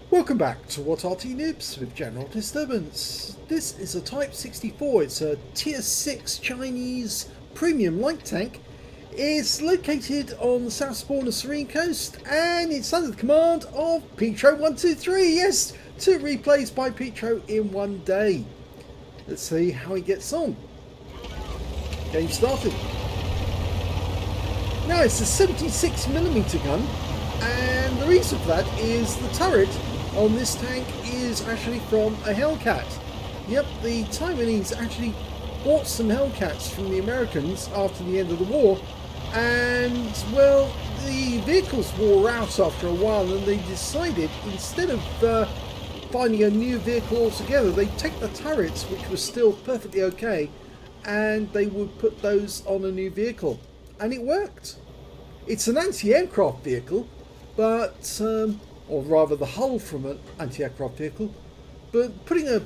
Welcome back to What Arty Noobs with General Disturbance. This is a Type 64, it's a Tier 6 Chinese premium light tank. It's located on the south spawn of Serene Coast and it's under the command of pitro123. Yes, 2 replays by Pitro in one day. Let's see how he gets on. Game started. Now it's a 76mm gun, and the reason for that is the turret on this tank is actually from a Hellcat. Yep, the Taiwanese actually bought some Hellcats from the Americans after the end of the war, and well, the vehicles wore out after a while, and they decided instead of finding a new vehicle altogether, they'd take the turrets, which were still perfectly okay, and they would put those on a new vehicle, and it worked. It's an anti-aircraft vehicle, but or rather the hull from an anti-aircraft vehicle, but putting a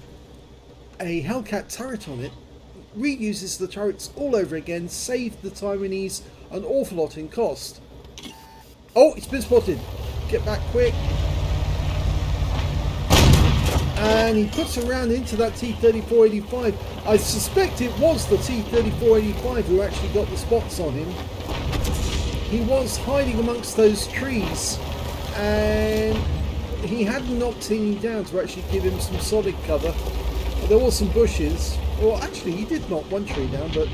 Hellcat turret on it reuses the turrets all over again, saved the Taiwanese an awful lot in cost. Oh, it's been spotted. Get back quick. And he puts a round into that T-3485. I suspect it was the T-3485 who actually got the spots on him. He was hiding amongst those trees, and he hadn't knocked him down to actually give him some solid cover. There were some bushes. Well, actually, he did knock one tree down, but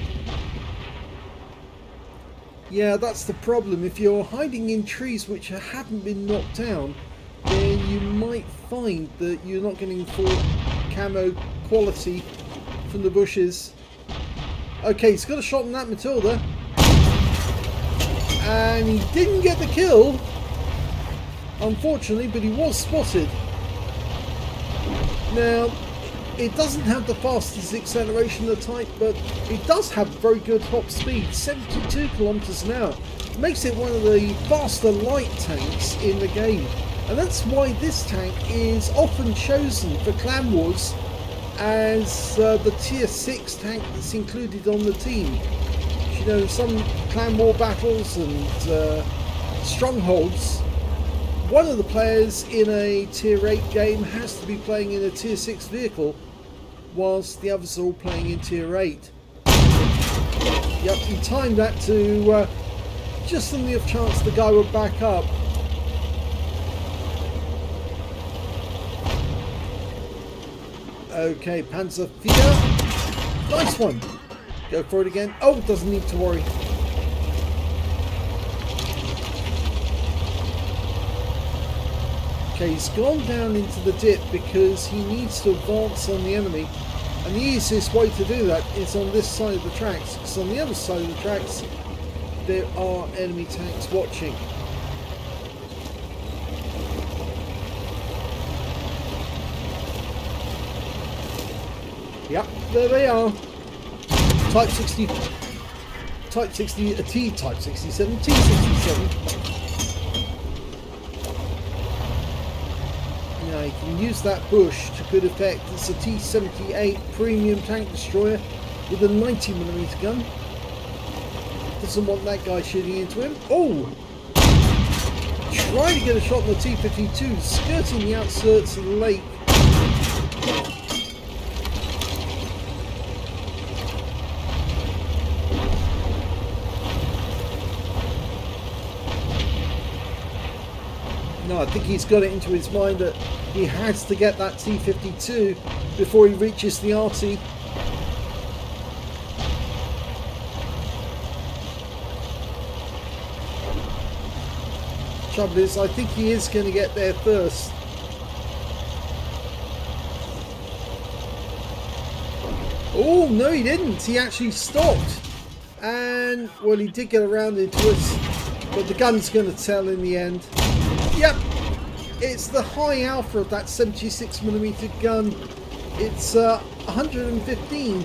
yeah, that's the problem. If you're hiding in trees which haven't been knocked down, then you might find that you're not getting full camo quality from the bushes. Okay, he's got a shot on that Matilda, and he didn't get the kill, unfortunately, but he was spotted. Now, it doesn't have the fastest acceleration of the type, but it does have very good top speed, 72 kilometers an hour. It makes it one of the faster light tanks in the game. And that's why this tank is often chosen for Clan Wars as the Tier 6 tank that's included on the team. You know, some Clan War battles and strongholds, one of the players in a Tier 8 game has to be playing in a Tier 6 vehicle, whilst the others are all playing in Tier 8. Yep, he timed that to just on the off chance the guy would back up. Okay, Panzer IV. Nice one. Go for it again. Oh, doesn't need to worry. Okay, he's gone down into the dip because he needs to advance on the enemy. And the easiest way to do that is on this side of the tracks, because on the other side of the tracks there are enemy tanks watching. Yep, there they are. Type 60, Type 60, a T-Type 67, T-67. Now you can use that bush to good effect. It's a T-78 premium tank destroyer with a 90mm gun. Doesn't want that guy shooting into him. Oh! Trying to get a shot on the T-52, skirting the outskirts of the lake. No, I think he's got it into his mind that he has to get that T-52 before he reaches the Arty. Trouble is, I think he is going to get there first. Oh, no he didn't. He actually stopped. And, well, he did get around into us, but the gun's going to tell in the end. Yep, it's the high alpha of that 76mm gun. It's 115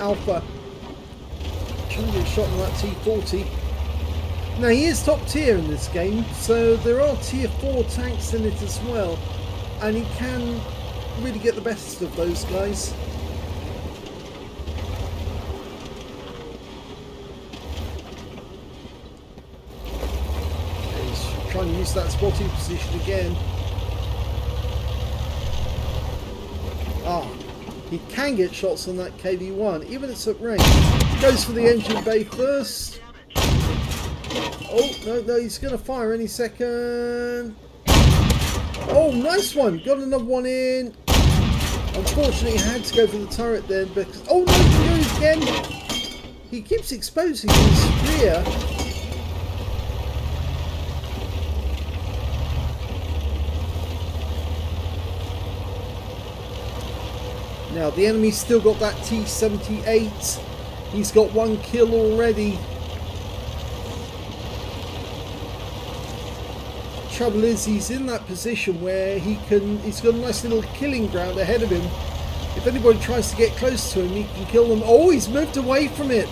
alpha. Trying to get a shot on that T-40. Now he is top tier in this game, so there are Tier 4 tanks in it as well, and he can really get the best of those guys. Trying to use that spotting position again. he can get shots on that KV-1, even if it's at range. Goes for the engine bay first. Oh, no, he's going to fire any second. Oh, nice one. Got another one in. Unfortunately, he had to go for the turret then, because... Oh, no, he can do it again. He keeps exposing his rear. Now, the enemy's still got that T-78. He's got 1 kill already. Trouble is, he's in that position where he's got a nice little killing ground ahead of him. If anybody tries to get close to him, he can kill them. Oh, he's moved away from it.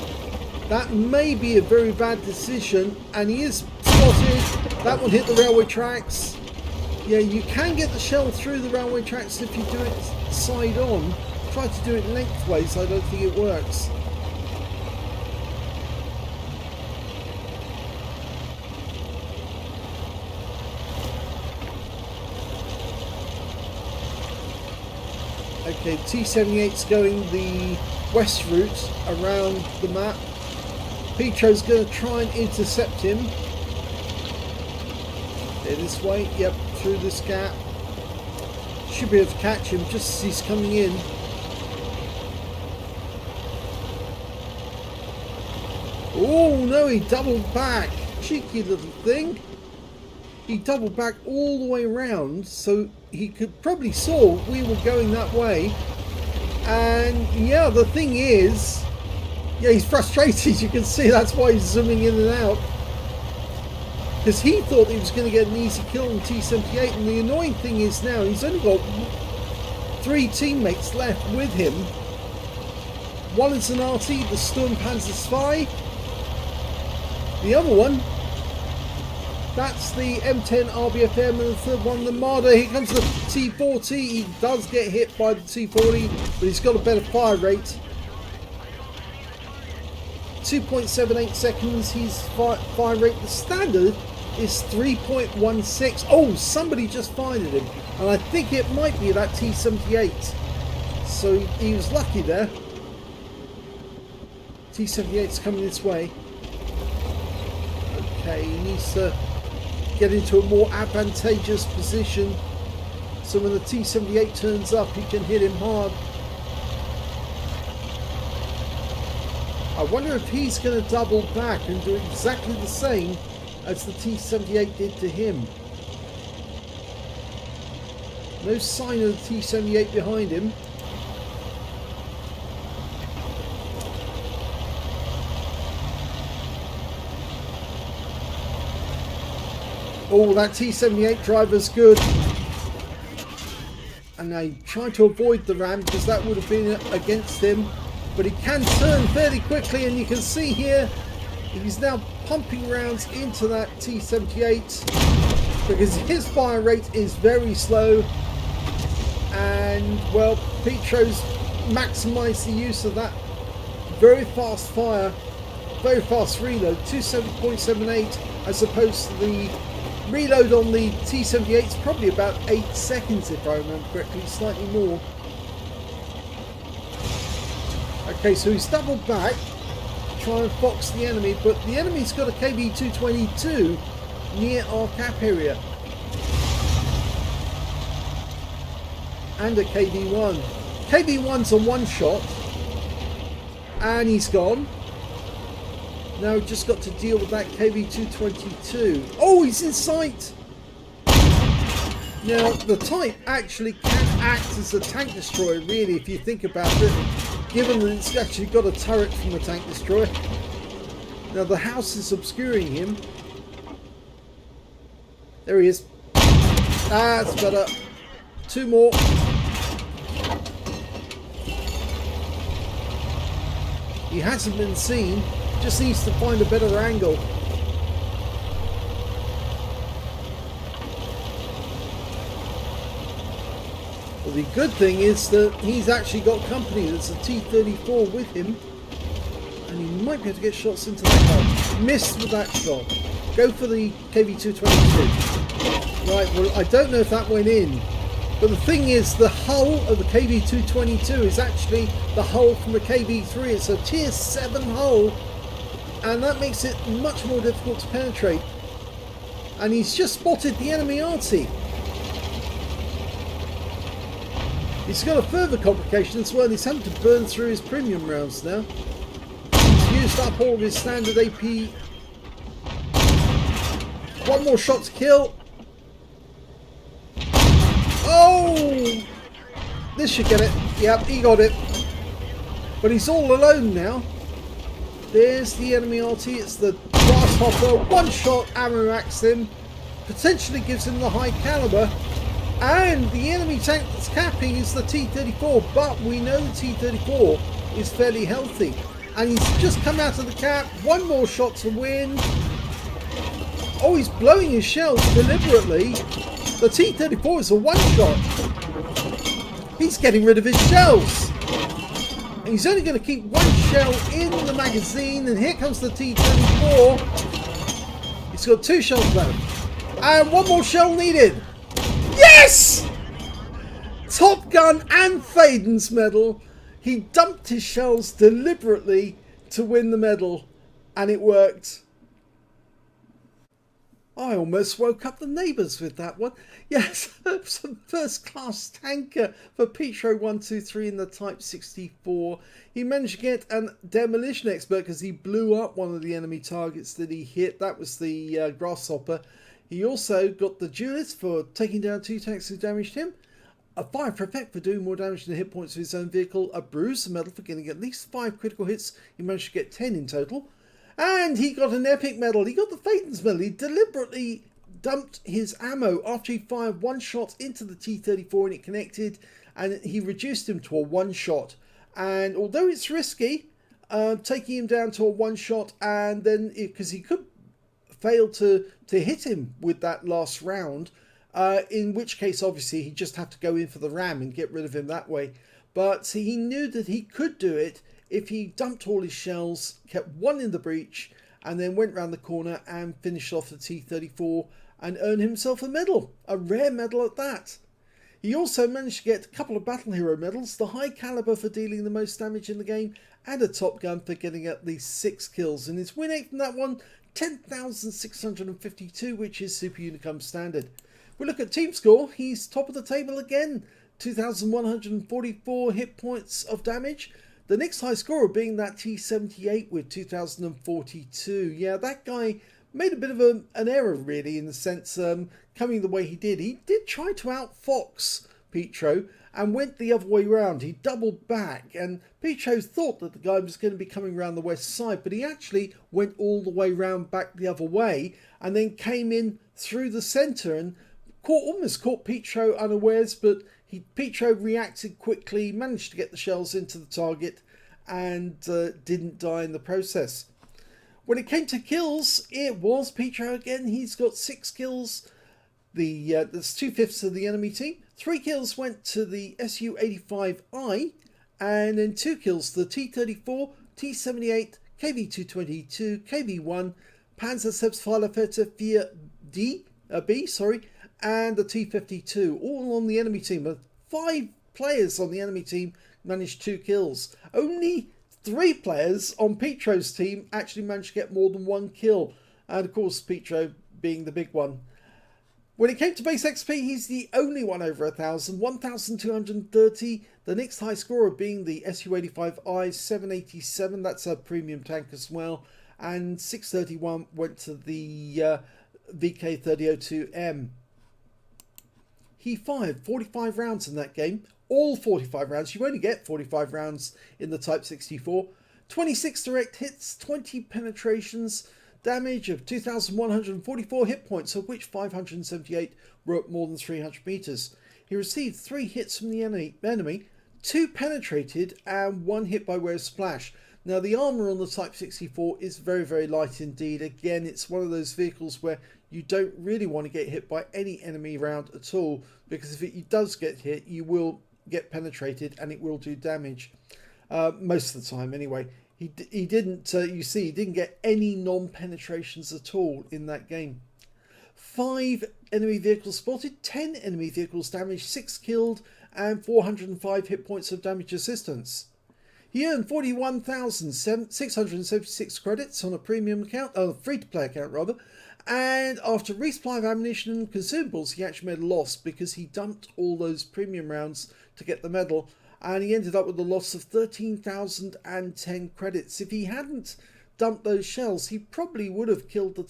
That may be a very bad decision, and he is spotted. That one hit the railway tracks. Yeah, you can get the shell through the railway tracks if you do it side on. Try to do it lengthways, I don't think it works. Okay, T-78's going the west route around the map. Pitro's going to try and intercept him. Yeah, this way, yep, through this gap. Should be able to catch him just as he's coming in. Oh no, he doubled back. Cheeky little thing. He doubled back all the way around, so he could probably saw we were going that way. And yeah, the thing is, yeah, he's frustrated. You can see that's why he's zooming in and out, because he thought he was going to get an easy kill on T-78. And the annoying thing is now he's only got 3 teammates left with him. One is an Arty, the Sturmpanzer Spy. The other one, that's the M10 RBFM, and the third one, the Marder. Here comes the T40. He does get hit by the T40, but he's got a better fire rate. 2.78 seconds, his fire rate. The standard is 3.16. Oh, somebody just fired at him, and I think it might be that T-78. So he was lucky there. T-78's coming this way. Okay, he needs to get into a more advantageous position, so when the T-78 turns up, he can hit him hard. I wonder if he's going to double back and do exactly the same as the T-78 did to him. No sign of the T-78 behind him. Oh, that T-78 driver's good. And I tried to avoid the ram because that would have been against him. But he can turn fairly quickly, and you can see here he's now pumping rounds into that T-78 because his fire rate is very slow. And well, Pitro's maximised the use of that very fast fire, very fast reload, 7.78, as opposed to the reload on the T-78 is probably about 8 seconds if I remember correctly, slightly more. Okay, so he's doubled back to try and fox the enemy, but the enemy's got a KV-222 near our cap area. And a KV-1. KV-1's a one shot, and he's gone. Now just got to deal with that KV-222. Oh, he's in sight! Now, the Type actually can act as a tank destroyer, really, if you think about it, given that it's actually got a turret from the tank destroyer. Now, the house is obscuring him. There he is. That's better. 2 more. He hasn't been seen. Just needs to find a better angle. Well, the good thing is that he's actually got company. There's a T-34 with him, and he might be able to get shots into that guy. Missed with that shot. Go for the KV-222. Right, well, I don't know if that went in. But the thing is, the hull of the KV-222 is actually the hull from the KV-3. It's a tier 7 hull, and that makes it much more difficult to penetrate. And he's just spotted the enemy Arty. He's got a further complication as well. He's having to burn through his premium rounds now. He's used up all of his standard AP. One more shot to kill. Oh! This should get it. Yep, he got it. But he's all alone now. There's the enemy Arty. It's the Grasshopper. One shot, ammo max him. Potentially gives him the high caliber. And the enemy tank that's capping is the T-34. But we know the T-34 is fairly healthy. And he's just come out of the cap. One more shot to win. Oh, he's blowing his shells deliberately. The T-34 is a one-shot. He's getting rid of his shells. And he's only going to keep one shell in the magazine. And here comes the T-34. He's got 2 shells left. And one more shell needed. Yes! Top Gun and Faden's medal. He dumped his shells deliberately to win the medal. And it worked. I almost woke up the neighbours with that one. Yes, some first-class tanker for pitro123 in the Type 64. He managed to get a demolition expert because he blew up one of the enemy targets that he hit. That was the Grasshopper. He also got the duelist for taking down 2 tanks who damaged him. A 5 for effect for doing more damage than the hit points of his own vehicle. A bruise medal for getting at least 5 critical hits. He managed to get 10 in total. And he got an epic medal. He got the Faden's medal. He deliberately dumped his ammo after he fired one shot into the T-34 and it connected, and he reduced him to a one shot. And although it's risky, taking him down to a one shot, and then because he could fail to hit him with that last round, in which case obviously he'd just have to go in for the RAM and get rid of him that way. But he knew that he could do it if he dumped all his shells, kept one in the breach, and then went round the corner and finished off the T-34 and earned himself a medal, a rare medal at that. He also managed to get a couple of Battle Hero medals, the high caliber for dealing the most damage in the game, and a Top Gun for getting at least 6 kills. And his win rate from that one, 10,652, which is Super Unicum standard. We look at team score, he's top of the table again, 2,144 hit points of damage. The next high scorer being that T-78 with 2,042. Yeah, that guy made a bit of an error, really, in the sense, coming the way he did. He did try to outfox Pitro and went the other way round. He doubled back, and Pitro thought that the guy was going to be coming around the west side, but he actually went all the way round back the other way and then came in through the centre and almost caught Pitro unawares, but Pitro reacted quickly, managed to get the shells into the target, and didn't die in the process. When it came to kills, it was Pitro again. He's got 6 kills. That's 2/5 of the enemy team. 3 kills went to the Su-85I, and then 2 kills to the T-34, T-78, KV-222, KV-1, Panzer Selbstfeuerwaffe 4D, B, and the T-52, all on the enemy team. 5 players on the enemy team managed 2 kills. Only 3 players on Pitro's team actually managed to get more than 1 kill. And of course, Pitro being the big one. When it came to base XP, he's the only one over 1,000, 1,230. The next high scorer being the Su-85I 787. That's a premium tank as well. And 631 went to the VK3002M. He fired 45 rounds in that game. All 45 rounds. You only get 45 rounds in the Type 64. 26 direct hits, 20 penetrations, damage of 2,144 hit points, of which 578 were at more than 300 meters. He received 3 hits from the enemy, 2 penetrated, and 1 hit by way of splash. Now, the armour on the Type 64 is very, very light indeed. Again, it's one of those vehicles where you don't really want to get hit by any enemy round at all, because if it does get hit, you will get penetrated and it will do damage. Most of the time, anyway. He didn't, you see, he didn't get any non-penetrations at all in that game. 5 enemy vehicles spotted, 10 enemy vehicles damaged, 6 killed, and 405 hit points of damage assistance. He earned 41,676 credits on a premium account, free-to-play account rather, and after resupply of ammunition and consumables, he actually made a loss because he dumped all those premium rounds to get the medal, and he ended up with a loss of 13,010 credits. If he hadn't dumped those shells, he probably would have killed the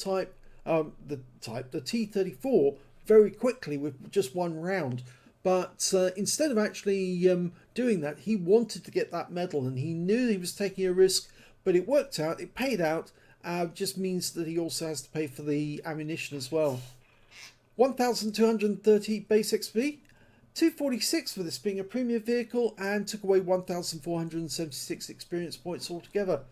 T-34 very quickly with just one round. But instead of actually doing that, he wanted to get that medal, and he knew he was taking a risk, but it worked out, it paid out. Just means that he also has to pay for the ammunition as well. 1,230 base XP, 246 for this being a premium vehicle, and took away 1,476 experience points altogether.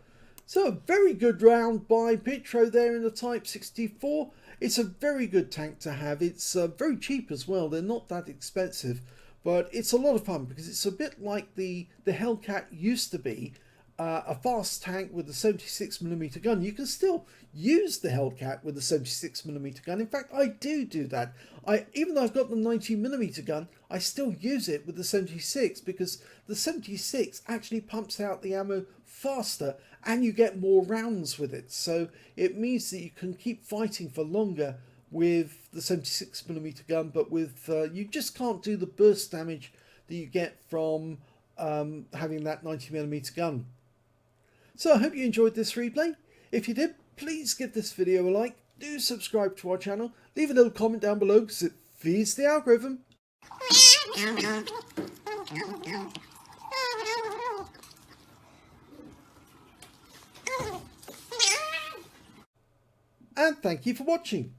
So a very good round by Pitro there in the Type 64. It's a very good tank to have. It's very cheap as well. They're not that expensive, but it's a lot of fun because it's a bit like the Hellcat used to be. A fast tank with a 76mm gun. You can still use the Hellcat with a 76mm gun. In fact, I do that. Even though I've got the 90mm gun, I still use it with the 76 because the 76 actually pumps out the ammo faster and you get more rounds with it. So it means that you can keep fighting for longer with the 76mm gun, but with you just can't do the burst damage that you get from having that 90mm gun. So I hope you enjoyed this replay. If you did, please give this video a like, do subscribe to our channel, leave a little comment down below because it feeds the algorithm. And thank you for watching.